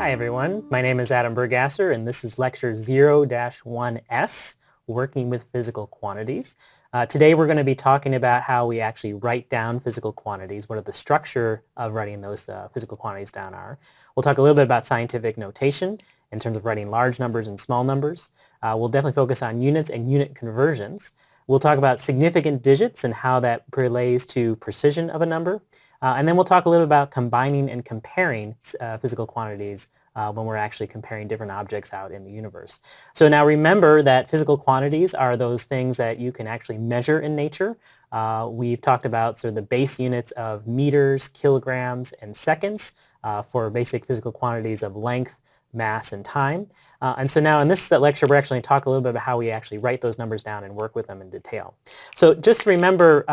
Hi everyone, my name is Adam Bergasser and this is lecture 0-1S, Working with Physical Quantities. Today we're going to be talking about how we actually write down physical quantities, what the structure of writing those physical quantities down are. We'll talk a little bit about scientific notation in terms of writing large numbers and small numbers. We'll definitely focus on units and unit conversions. We'll talk about significant digits and how that relates to precision of a number. And then we'll talk a little about combining and comparing physical quantities when we're actually comparing different objects out in the universe. So now remember that physical quantities are those things that you can actually measure in nature. We've talked about sort of the base units of meters, kilograms, and seconds for basic physical quantities of length, mass, and time. And so now in this lecture, we're actually going to talk a little bit about how we actually write those numbers down and work with them in detail. So just remember,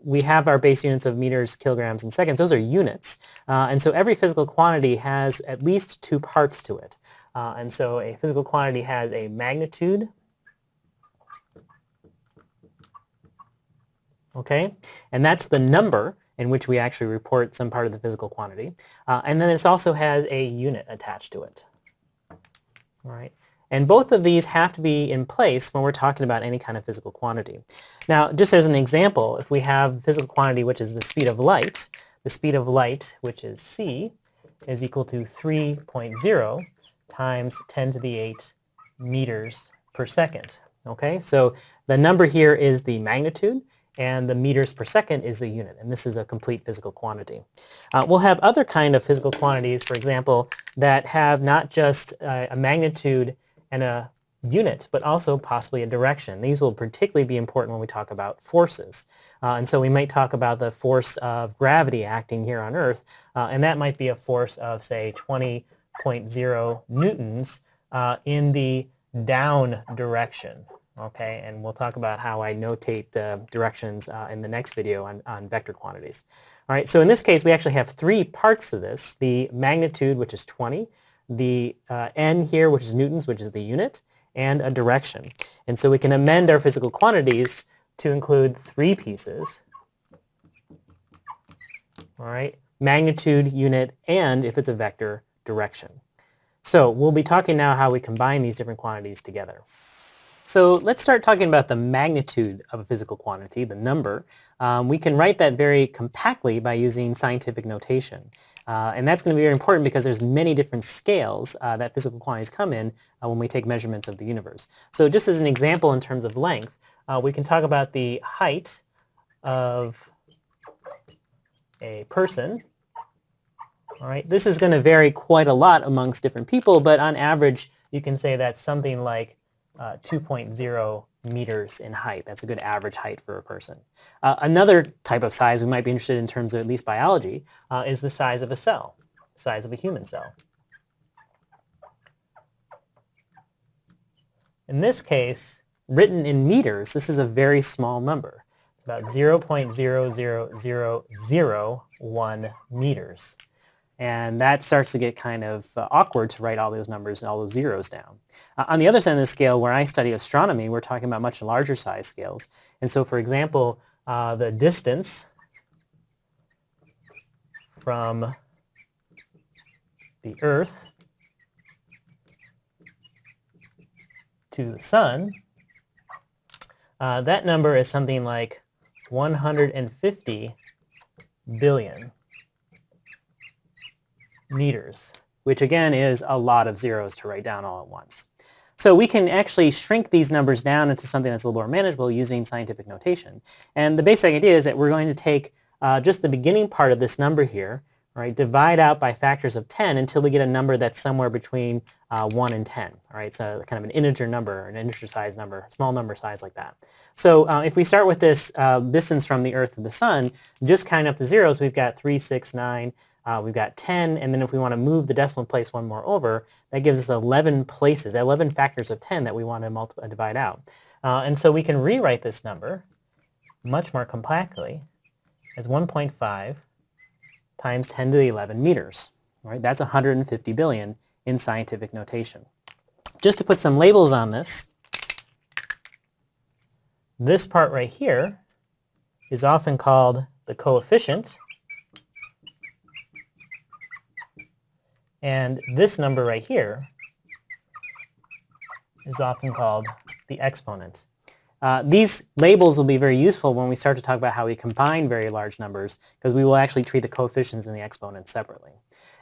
we have our base units of meters, kilograms, and seconds. Those are units. And so every physical quantity has at least two parts to it. And so a physical quantity has a magnitude, okay? And that's the number in which we actually report some part of the physical quantity. And then it also has a unit attached to it. All right. And both of these have to be in place when we're talking about any kind of physical quantity. Now, just as an example, if we have a physical quantity which is the speed of light, which is c, is equal to 3.0 times 10 to the 8 meters per second. Okay, so the number here is the magnitude, and the meters per second is the unit, and this is a complete physical quantity. We'll have other kind of physical quantities, for example, that have not just a magnitude and a unit, but also possibly a direction. These will particularly be important when we talk about forces. And so we might talk about the force of gravity acting here on Earth, and that might be a force of, say, 20.0 newtons in the down direction. Okay, and we'll talk about how I notate the directions in the next video on vector quantities. All right, so in this case, we actually have three parts to this: the magnitude, which is 20, the n here, which is newtons, which is the unit, and a direction. And so we can amend our physical quantities to include three pieces. All right, magnitude, unit, and if it's a vector, direction. So we'll be talking now how we combine these different quantities together. So let's start talking about the magnitude of a physical quantity, the number. We can write that very compactly by using scientific notation. And that's going to be very important because there's many different scales that physical quantities come in when we take measurements of the universe. So just as an example in terms of length, we can talk about the height of a person. All right, this is going to vary quite a lot amongst different people, but on average, you can say that's something like 2.0 meters in height. That's a good average height for a person. Another type of size we might be interested in terms of at least biology is the size of a cell, the size of a human cell. In this case, written in meters, this is a very small number. It's about 0.00001 meters. And that starts to get kind of awkward to write all those numbers and all those zeros down. On the other side of the scale, where I study astronomy, we're talking about much larger size scales. And so, for example, the distance from the Earth to the Sun, that number is something like 150 billion meters, which again is a lot of zeros to write down all at once. So we can actually shrink these numbers down into something that's a little more manageable using scientific notation. And the basic idea is that we're going to take just the beginning part of this number here, right, divide out by factors of 10 until we get a number that's somewhere between 1 and 10. All right, so kind of an integer number, an integer size number, small number size like that. So if we start with this distance from the Earth to the Sun, just counting up the zeros, we've got 3, 6, 9, we've got 10, and then if we want to move the decimal place one more over, that gives us 11 places, 11 factors of 10 that we want to divide out. And so we can rewrite this number much more compactly as 1.5 times 10 to the 11 meters. All right, that's 150 billion in scientific notation. Just to put some labels on this part right here is often called the coefficient, And this number right here is often called the exponent. These labels will be very useful when we start to talk about how we combine very large numbers, because we will actually treat the coefficients and the exponents separately.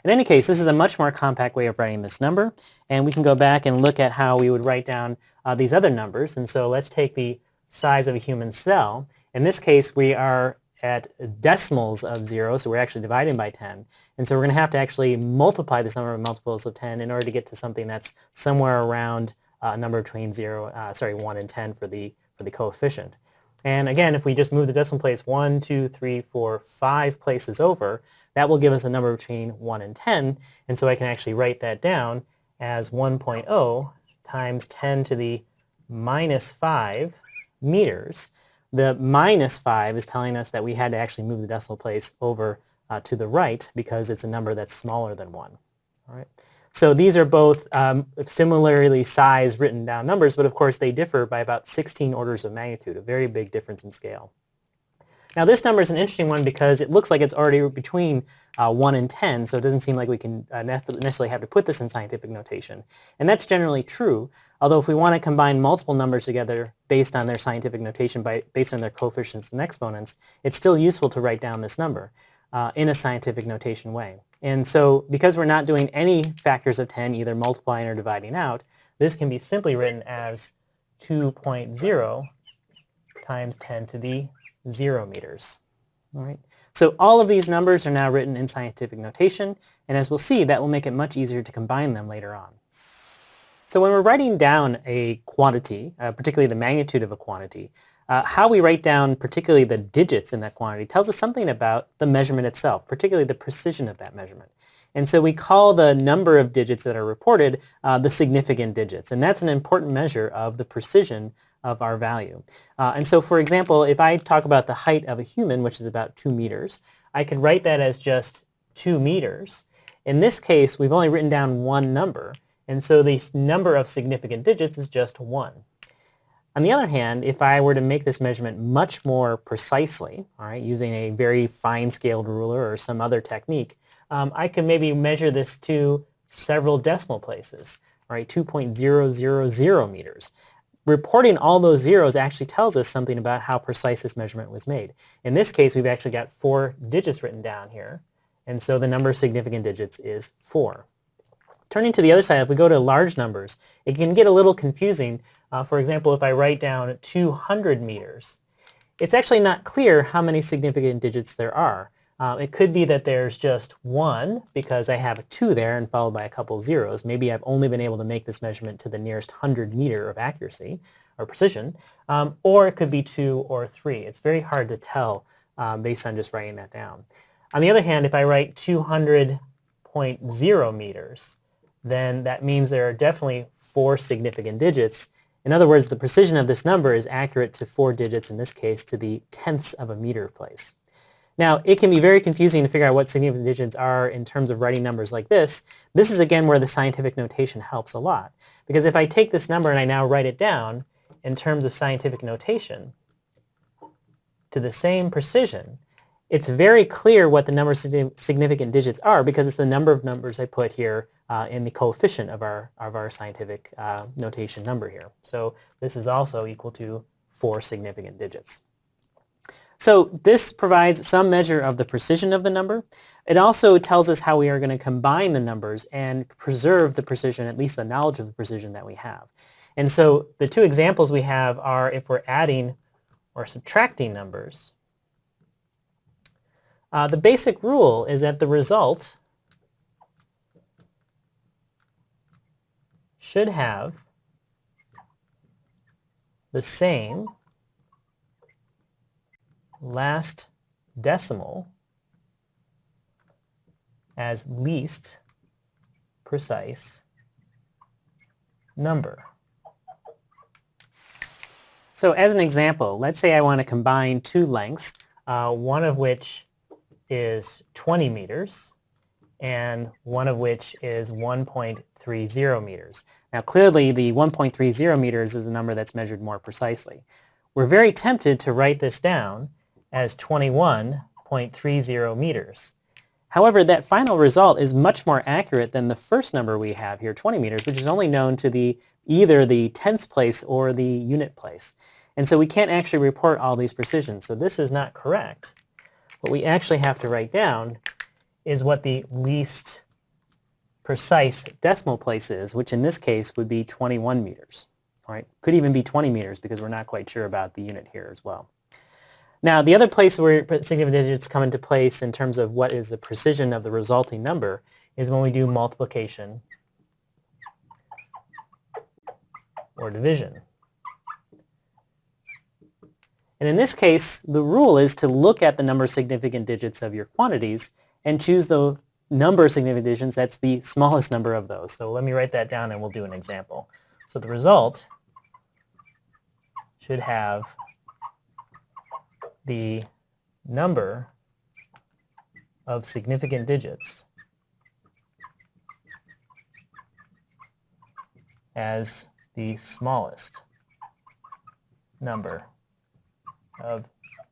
In any case, this is a much more compact way of writing this number, and we can go back and look at how we would write down these other numbers. And so let's take the size of a human cell. In this case, we are at decimals of 0, so we're actually dividing by 10. And so we're going to have to actually multiply this number of multiples of 10 in order to get to something that's somewhere around a number between 1 and 10 for the coefficient. And again, if we just move the decimal place 1, 2, 3, 4, 5 places over, that will give us a number between 1 and 10. And so I can actually write that down as 1.0 times 10 to the minus 5 meters. The minus 5 is telling us that we had to actually move the decimal place over to the right because it's a number that's smaller than 1. All right. So these are both similarly sized written down numbers, but of course they differ by about 16 orders of magnitude, a very big difference in scale. Now this number is an interesting one because it looks like it's already between 1 and 10, so it doesn't seem like we can necessarily have to put this in scientific notation. And that's generally true, although if we want to combine multiple numbers together based on their scientific notation, based on their coefficients and exponents, it's still useful to write down this number in a scientific notation way. And so because we're not doing any factors of 10, either multiplying or dividing out, this can be simply written as 2.0 times 10 to the 0 meters. All right. So all of these numbers are now written in scientific notation, and as we'll see, that will make it much easier to combine them later on. So when we're writing down a quantity, particularly the magnitude of a quantity, how we write down particularly the digits in that quantity tells us something about the measurement itself, particularly the precision of that measurement. And so we call the number of digits that are reported the significant digits, and that's an important measure of the precision of our value. And so for example, if I talk about the height of a human, which is about 2 meters, I could write that as just 2 meters. In this case, we've only written down one number, and so the number of significant digits is just 1. On the other hand, if I were to make this measurement much more precisely, all right, using a very fine-scaled ruler or some other technique, I could maybe measure this to several decimal places, all right, 2.000 meters. Reporting all those zeros actually tells us something about how precise this measurement was made. In this case, we've actually got 4 digits written down here, and so the number of significant digits is 4. Turning to the other side, if we go to large numbers, it can get a little confusing. For example, if I write down 200 meters, it's actually not clear how many significant digits there are. It could be that there's just 1 because I have a 2 there and followed by a couple zeros. Maybe I've only been able to make this measurement to the nearest 100 meter of accuracy or precision. Or it could be 2 or 3. It's very hard to tell based on just writing that down. On the other hand, if I write 200.0 meters, then that means there are definitely 4 significant digits. In other words, the precision of this number is accurate to 4 digits, in this case, to the tenths of a meter place. Now, it can be very confusing to figure out what significant digits are in terms of writing numbers like this. This is, again, where the scientific notation helps a lot. Because if I take this number and I now write it down in terms of scientific notation to the same precision, it's very clear what the number of significant digits are because it's the number of numbers I put here in the coefficient of our scientific notation number here. So this is also equal to 4 significant digits. So this provides some measure of the precision of the number. It also tells us how we are going to combine the numbers and preserve the precision, at least the knowledge of the precision that we have. And so the 2 examples we have are if we're adding or subtracting numbers. The basic rule is that the result should have the same last decimal as least precise number. So as an example, let's say I want to combine 2 lengths, one of which is 20 meters and one of which is 1.30 meters. Now clearly the 1.30 meters is a number that's measured more precisely. We're very tempted to write this down as 21.30 meters. However, that final result is much more accurate than the first number we have here, 20 meters, which is only known to either the tenths place or the unit place. And so we can't actually report all these precisions. So this is not correct. What we actually have to write down is what the least precise decimal place is, which in this case would be 21 meters. All right? Could even be 20 meters because we're not quite sure about the unit here as well. Now, the other place where significant digits come into place in terms of what is the precision of the resulting number is when we do multiplication or division. And in this case, the rule is to look at the number of significant digits of your quantities and choose the number of significant digits that's the smallest number of those. So let me write that down and we'll do an example. So the result should have the number of significant digits as the smallest number of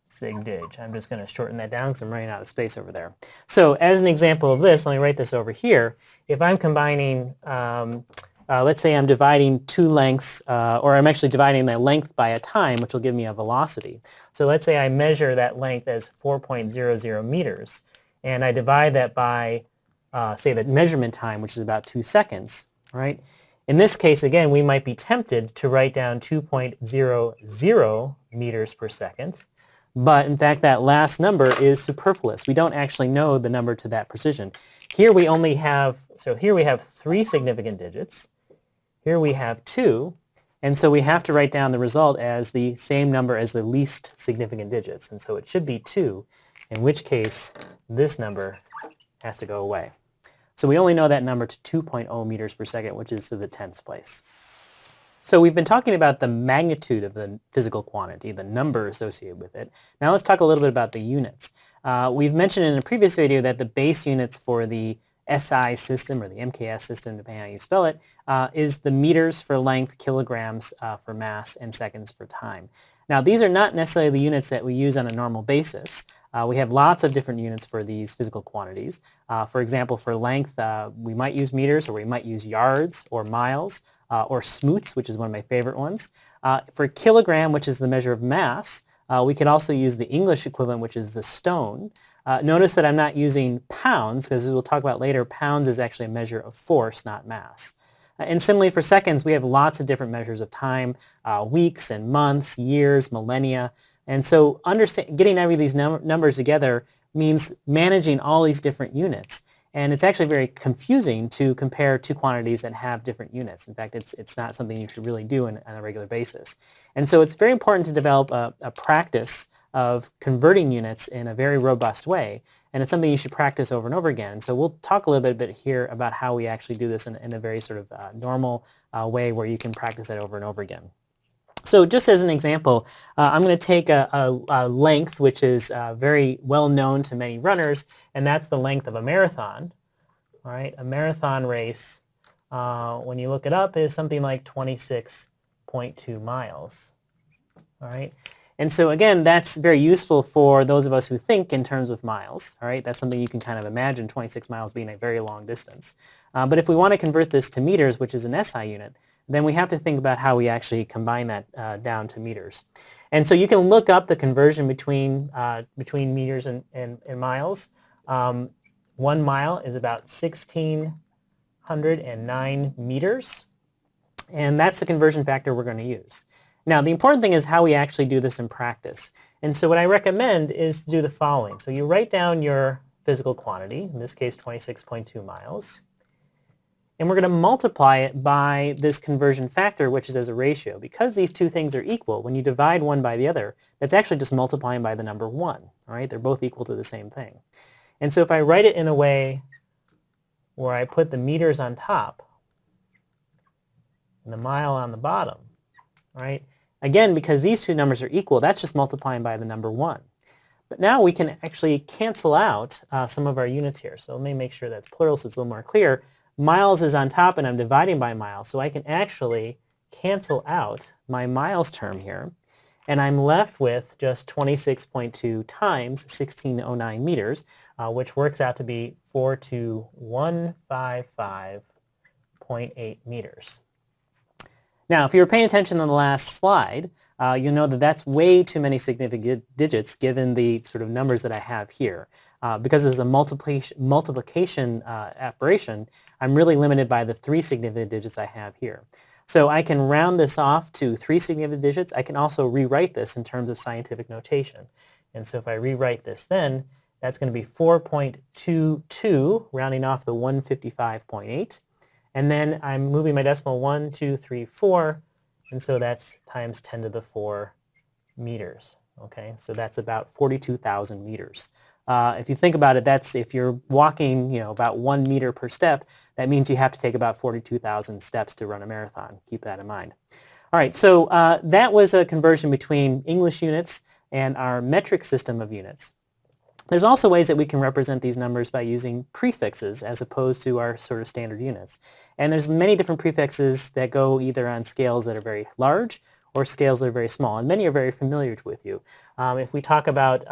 sig dig. I'm just going to shorten that down because I'm running out of space over there. So as an example of this, let me write this over here. If I'm combining, let's say I'm dividing two lengths, or I'm actually dividing that length by a time, which will give me a velocity. So let's say I measure that length as 4.00 meters, and I divide that by, say, the measurement time, which is about 2 seconds, right? In this case, again, we might be tempted to write down 2.00 meters per second, but in fact, that last number is superfluous. We don't actually know the number to that precision. Here we only have, so here we have 3 significant digits. Here we have 2, and so we have to write down the result as the same number as the least significant digits, and so it should be 2, in which case this number has to go away. So we only know that number to 2.0 meters per second, which is to the tenths place. So we've been talking about the magnitude of the physical quantity, the number associated with it. Now let's talk a little bit about the units. We've mentioned in a previous video that the base units for the SI system, or the MKS system, depending on how you spell it, is the meters for length, kilograms for mass, and seconds for time. Now these are not necessarily the units that we use on a normal basis. We have lots of different units for these physical quantities. For example, for length, we might use meters, or we might use yards, or miles, or smoots, which is one of my favorite ones. For kilogram, which is the measure of mass, we can also use the English equivalent, which is the stone. Notice that I'm not using pounds, because as we'll talk about later, pounds is actually a measure of force, not mass. And similarly for seconds, we have lots of different measures of time, weeks and months, years, millennia. And so getting every of these numbers together means managing all these different units. And it's actually very confusing to compare two quantities that have different units. In fact, it's not something you should really do on a regular basis. And so it's very important to develop a practice of converting units in a very robust way. And it's something you should practice over and over again. So we'll talk a little bit here about how we actually do this in a very sort of normal way where you can practice it over and over again. So just as an example, I'm going to take a length which is very well known to many runners, and that's the length of a marathon. All right, a marathon race, when you look it up, is something like 26.2 miles. All right, and so again, that's very useful for those of us who think in terms of miles. All right, that's something you can kind of imagine, 26 miles being a very long distance. But if we want to convert this to meters, which is an SI unit, then we have to think about how we actually combine that down to meters. And so you can look up the conversion between meters and miles. 1 mile is about 1,609 meters, and that's the conversion factor we're going to use. Now, the important thing is how we actually do this in practice. And so what I recommend is to do the following. So you write down your physical quantity, in this case 26.2 miles. And we're going to multiply it by this conversion factor, which is as a ratio. Because these two things are equal, when you divide one by the other, that's actually just multiplying by the number 1. All right? They're both equal to the same thing. And so if I write it in a way where I put the meters on top and the mile on the bottom, right? Again, because these two numbers are equal, that's just multiplying by the number 1. But now we can actually cancel out some of our units here. So let me make sure that's plural so it's a little more clear. Miles is on top, and I'm dividing by miles, so I can actually cancel out my miles term here. and I'm left with just 26.2 times 1609 meters, which works out to be 42155.8 meters. Now, if you were paying attention on the last slide, you know that that's way too many significant digits given the sort of numbers that I have here. Because it's a multiplication operation, I'm really limited by the 3 significant digits I have here. So I can round this off to 3 significant digits. I can also rewrite this in terms of scientific notation. And so if I rewrite this then, that's going to be 4.22, rounding off the 155.8. And then I'm moving my decimal 1, 2, 3, 4, and so that's times 10 to the 4 meters. Okay, so that's about 42,000 meters. If you think about it, that's if you're walking, about 1 meter per step, that means you have to take about 42,000 steps to run a marathon. Keep that in mind. All right, so that was a conversion between English units and our metric system of units. There's also ways that we can represent these numbers by using prefixes as opposed to our sort of standard units. And there's many different prefixes that go either on scales that are very large or scales that are very small, and many are very familiar with you. If we talk about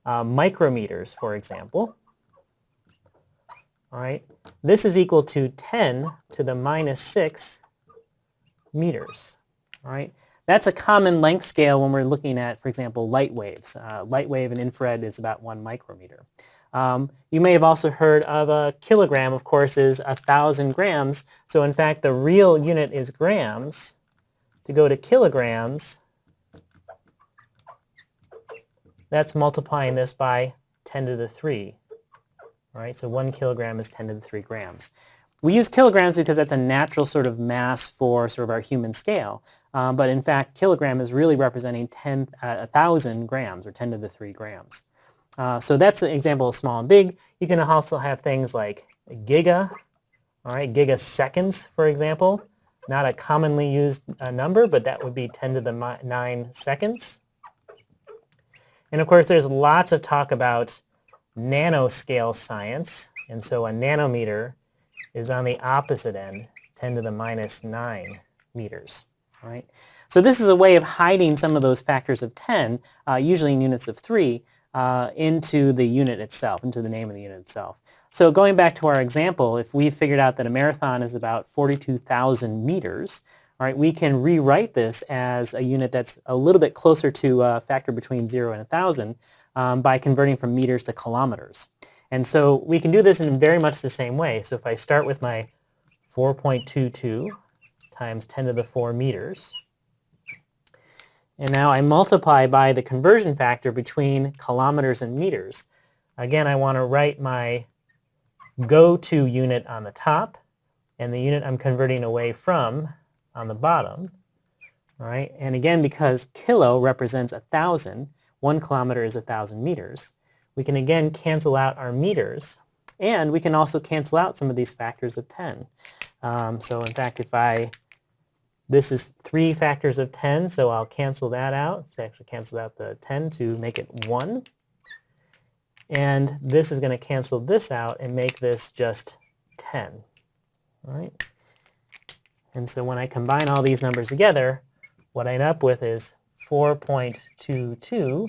micrometers, for example, all right, this is equal to 10 to the minus 6 meters, all right? That's a common length scale when we're looking at, for example, light waves. Light wave and infrared is about 1 micrometer. You may have also heard of a kilogram, of course, is 1,000 grams. So in fact, the real unit is grams. To go to kilograms, that's multiplying this by 10 to the 3. All right, so 1 kilogram is 10 to the 3 grams. We use kilograms because that's a natural sort of mass for sort of our human scale. But in fact, kilogram is really representing 1,000 grams, or 10 to the 3 grams. So that's an example of small and big. You can also have things like giga, all right, gigaseconds, for example. Not a commonly used number, but that would be 10 to the 9 seconds. And of course, there's lots of talk about nanoscale science. And so a nanometer is on the opposite end, 10 to the minus 9 meters. Right? So this is a way of hiding some of those factors of 10, usually in units of 3, into the unit itself, into the name of the unit itself. So going back to our example, if we figured out that a marathon is about 42,000 meters, all right, we can rewrite this as a unit that's a little bit closer to a factor between 0 and 1,000 by converting from meters to kilometers. And so we can do this in very much the same way. So if I start with my 4.22 times 10 to the 4 meters. And now I multiply by the conversion factor between kilometers and meters. Again, I want to write my go-to unit on the top and the unit I'm converting away from on the bottom. All right? And again, because kilo represents 1,000, 1 kilometer is 1,000 meters, we can again cancel out our meters, and we can also cancel out some of these factors of 10. So in fact, this is 3 factors of 10, so I'll cancel that out. Let's actually cancel out the 10 to make it 1. And this is going to cancel this out and make this just 10. All right? And so when I combine all these numbers together, what I end up with is 4.22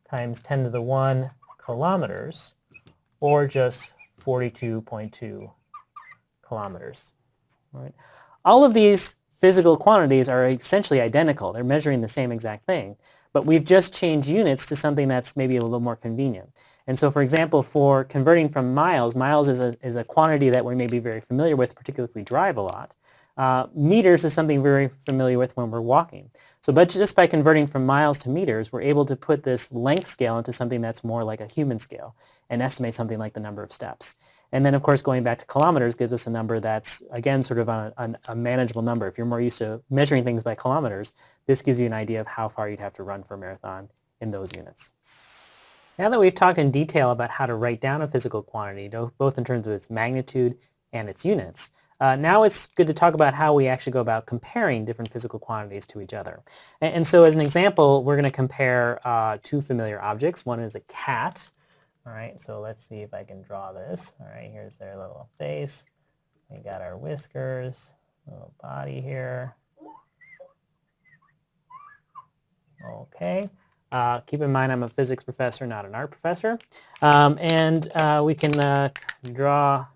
times 10 to the 1 kilometers, or just 42.2 kilometers. All right? All of these physical quantities are essentially identical. They're measuring the same exact thing, but we've just changed units to something that's maybe a little more convenient. And so, for example, for converting from miles, miles is a quantity that we may be very familiar with, particularly if we drive a lot. Meters is something we're very familiar with when we're walking. So but just by converting from miles to meters, we're able to put this length scale into something that's more like a human scale and estimate something like the number of steps. And then, of course, going back to kilometers gives us a number that's, again, sort of a manageable number. If you're more used to measuring things by kilometers, this gives you an idea of how far you'd have to run for a marathon in those units. Now that we've talked in detail about how to write down a physical quantity, both in terms of its magnitude and its units, now it's good to talk about how we actually go about comparing different physical quantities to each other. And so as an example, we're going to compare 2 familiar objects. One is a cat. All right, so let's see if I can draw this. All right, here's their little face. We got our whiskers, little body here. Okay. Keep in mind I'm a physics professor, not an art professor. We can draw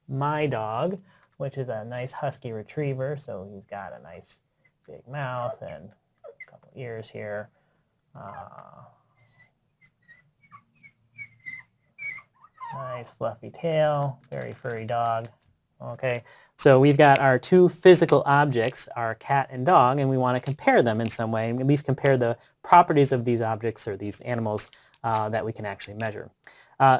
my dog, which is a nice husky retriever. So he's got a nice big mouth and a couple ears here. Nice fluffy tail, very furry dog. Okay, so we've got our two physical objects, our cat and dog, and we want to compare them in some way, and at least compare the properties of these objects or these animals that we can actually measure.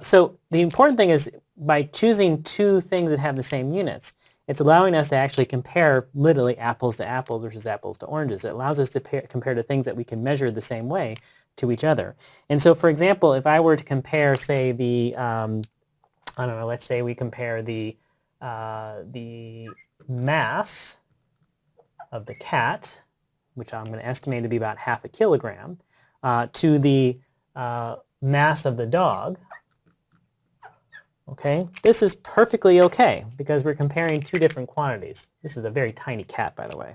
So the important thing is by choosing two things that have the same units, it's allowing us to actually compare literally apples to apples versus apples to oranges. It allows us to compare to things that we can measure the same way to each other. And so, for example, if I were to compare, say, I don't know, let's say we compare the mass of the cat, which I'm going to estimate to be about 1/2 kilogram, to the mass of the dog. Okay, this is perfectly okay because we're comparing two different quantities. This is a very tiny cat, by the way.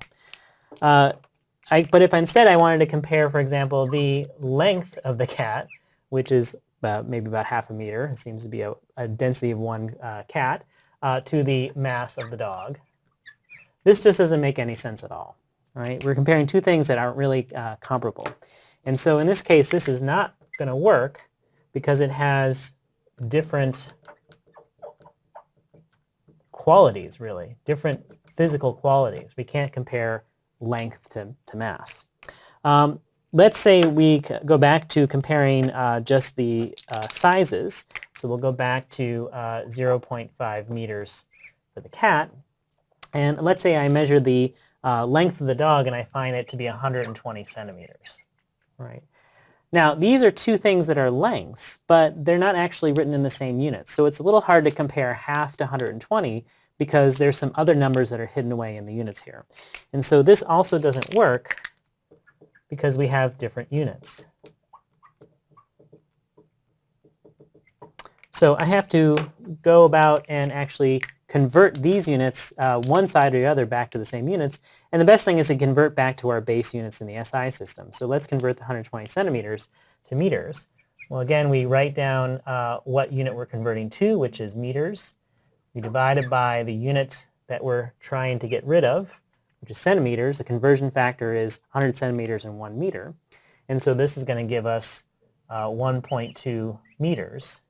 But if instead I wanted to compare, for example, the length of the cat, which is maybe about 1/2 meter, it seems to be a density of one cat, to the mass of the dog, this just doesn't make any sense at all. Right? We're comparing two things that aren't really comparable. And so in this case, this is not going to work because it has different qualities, really, different physical qualities. We can't compare length to mass. Let's say we go back to comparing just the sizes. So we'll go back to 0.5 meters for the cat. And let's say I measure the length of the dog and I find it to be 120 centimeters. Right. Now, these are two things that are lengths, but they're not actually written in the same units. So it's a little hard to compare 1/2 to 120 because there's some other numbers that are hidden away in the units here. And so this also doesn't work because we have different units. So I have to go about and actually convert these units, one side or the other, back to the same units. And the best thing is to convert back to our base units in the SI system. So let's convert the 120 centimeters to meters. Well, again, we write down what unit we're converting to, which is meters. We divide it by the unit that we're trying to get rid of, which is centimeters. The conversion factor is 100 centimeters and 1 meter. And so this is going to give us 1.2 meters.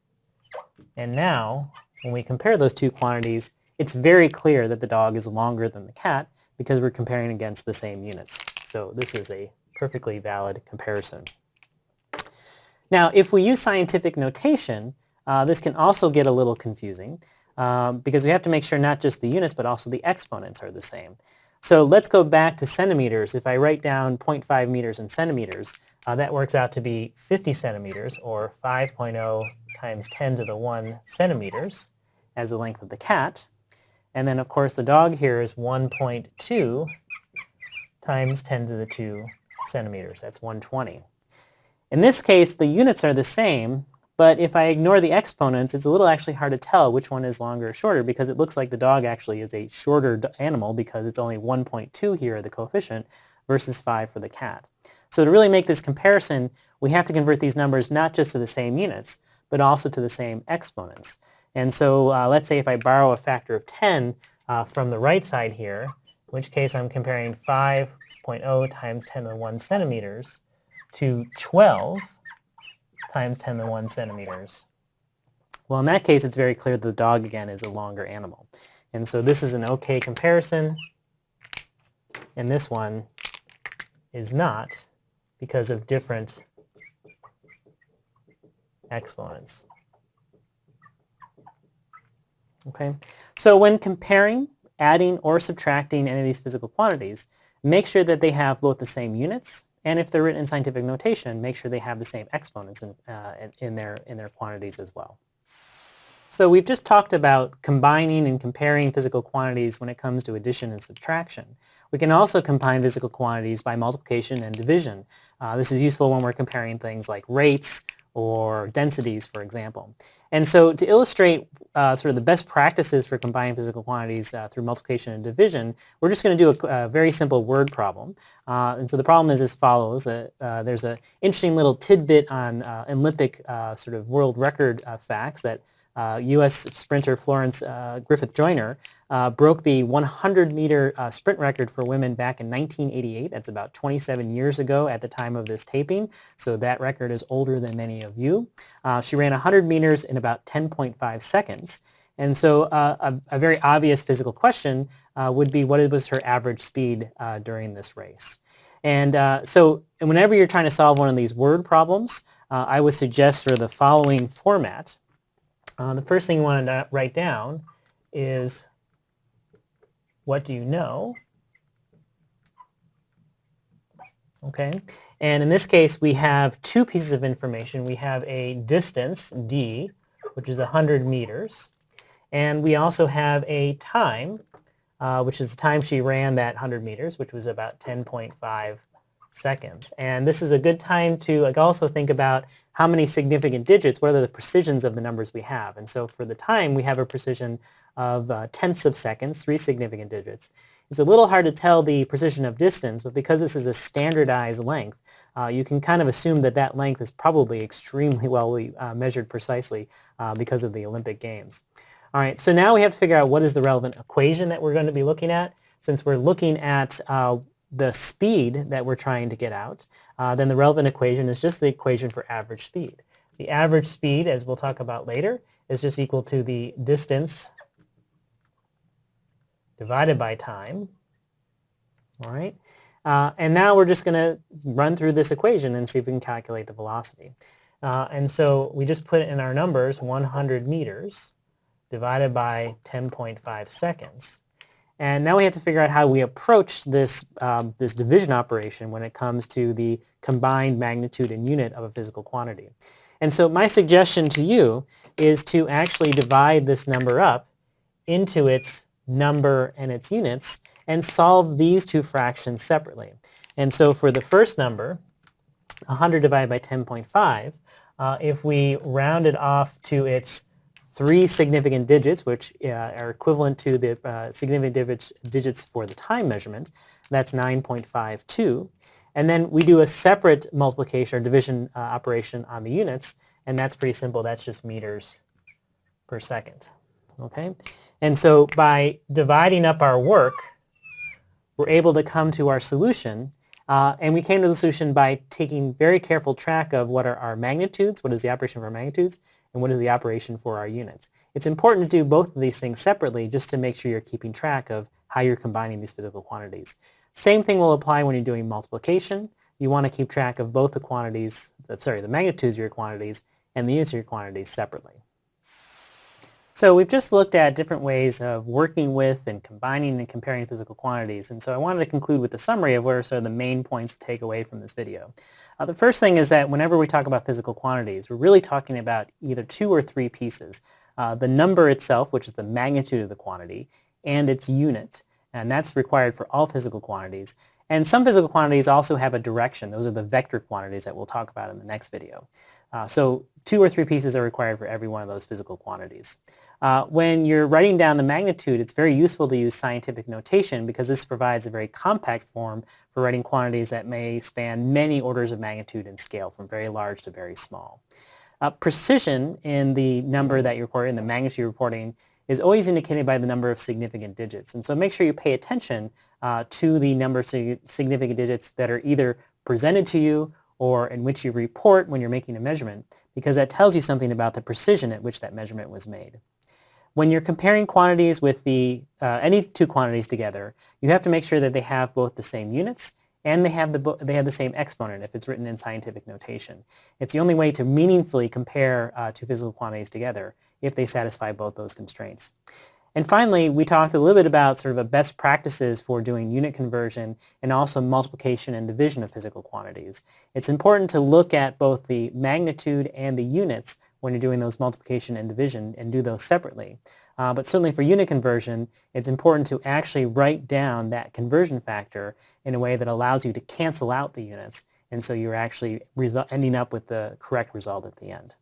And now, when we compare those two quantities, it's very clear that the dog is longer than the cat because we're comparing against the same units. So this is a perfectly valid comparison. Now, if we use scientific notation, this can also get a little confusing because we have to make sure not just the units, but also the exponents are the same. So let's go back to centimeters. If I write down 0.5 meters in centimeters, that works out to be 50 centimeters, or 5.0 times 10 to the 1 centimeters as the length of the cat. And then, of course, the dog here is 1.2 times 10 to the 2 centimeters. That's 120. In this case, the units are the same, but if I ignore the exponents, it's a little actually hard to tell which one is longer or shorter because it looks like the dog actually is a shorter animal because it's only 1.2 here, the coefficient, versus 5 for the cat. So to really make this comparison, we have to convert these numbers not just to the same units, but also to the same exponents. And so let's say if I borrow a factor of 10 from the right side here, in which case I'm comparing 5.0 times 10 to the 1 centimeters to 12 times 10 to the 1 centimeters. Well, in that case, it's very clear that the dog, again, is a longer animal. And so this is an okay comparison, and this one is not because of different exponents. Okay, so when comparing, adding, or subtracting any of these physical quantities, make sure that they have both the same units, and if they're written in scientific notation, make sure they have the same exponents in their quantities as well. So we've just talked about combining and comparing physical quantities when it comes to addition and subtraction. We can also combine physical quantities by multiplication and division. This is useful when we're comparing things like rates or densities, for example. And so to illustrate sort of the best practices for combining physical quantities through multiplication and division, we're just going to do a very simple word problem. And so the problem is as follows. There's an interesting little tidbit on Olympic sort of world record facts that U.S. sprinter Florence Griffith Joyner broke the 100-meter sprint record for women back in 1988. That's about 27 years ago at the time of this taping, so that record is older than many of you. She ran 100 meters in about 10.5 seconds. And so a very obvious physical question would be, what was her average speed during this race? And so whenever you're trying to solve one of these word problems, I would suggest sort of the following format. The first thing you want to write down is, what do you know? Okay, and in this case we have two pieces of information. We have a distance, d, which is 100 meters, and we also have a time, which is the time she ran that 100 meters, which was about 10.5 seconds. And this is a good time to also think about how many significant digits, what are the precisions of the numbers we have. And so for the time, we have a precision of tenths of seconds, 3 significant digits. It's a little hard to tell the precision of distance, but because this is a standardized length, you can kind of assume that that length is probably extremely well measured precisely because of the Olympic Games. All right, so now we have to figure out what is the relevant equation that we're going to be looking at. Since we're looking at the speed that we're trying to get out, then the relevant equation is just the equation for average speed. The average speed, as we'll talk about later, is just equal to the distance divided by time. All right, and now we're just going to run through this equation and see if we can calculate the velocity. And so we just put in our numbers 100 meters divided by 10.5 seconds. And now we have to figure out how we approach this, this division operation when it comes to the combined magnitude and unit of a physical quantity. And so my suggestion to you is to actually divide this number up into its number and its units and solve these two fractions separately. And so for the first number, 100 divided by 10.5, if we round it off to its 3 significant digits, which are equivalent to the significant digits for the time measurement, that's 9.52. And then we do a separate multiplication or division operation on the units, and that's pretty simple. That's just meters per second. Okay? And so by dividing up our work, we're able to come to our solution. And we came to the solution by taking very careful track of what are our magnitudes, what is the operation of our magnitudes, and what is the operation for our units. It's important to do both of these things separately just to make sure you're keeping track of how you're combining these physical quantities. Same thing will apply when you're doing multiplication. You want to keep track of both the quantities, the magnitudes of your quantities and the units of your quantities separately. So we've just looked at different ways of working with and combining and comparing physical quantities. And so I wanted to conclude with a summary of what are sort of the main points to take away from this video. The first thing is that whenever we talk about physical quantities, we're really talking about either 2 or 3 pieces. The number itself, which is the magnitude of the quantity, and its unit. And that's required for all physical quantities. And some physical quantities also have a direction. Those are the vector quantities that we'll talk about in the next video. So 2 or 3 pieces are required for every one of those physical quantities. When you're writing down the magnitude, it's very useful to use scientific notation because this provides a very compact form for writing quantities that may span many orders of magnitude in scale, from very large to very small. Precision in the number that you're reporting, the magnitude you're reporting, is always indicated by the number of significant digits. And so make sure you pay attention to the number of significant digits that are either presented to you or in which you report when you're making a measurement, because that tells you something about the precision at which that measurement was made. When you're comparing quantities with any 2 quantities together, you have to make sure that they have both the same units and they have the same exponent if it's written in scientific notation. It's the only way to meaningfully compare 2 physical quantities together if they satisfy both those constraints. And finally, we talked a little bit about sort of a best practices for doing unit conversion and also multiplication and division of physical quantities. It's important to look at both the magnitude and the units when you're doing those multiplication and division and do those separately. But certainly for unit conversion, it's important to actually write down that conversion factor in a way that allows you to cancel out the units and so you're actually ending up with the correct result at the end.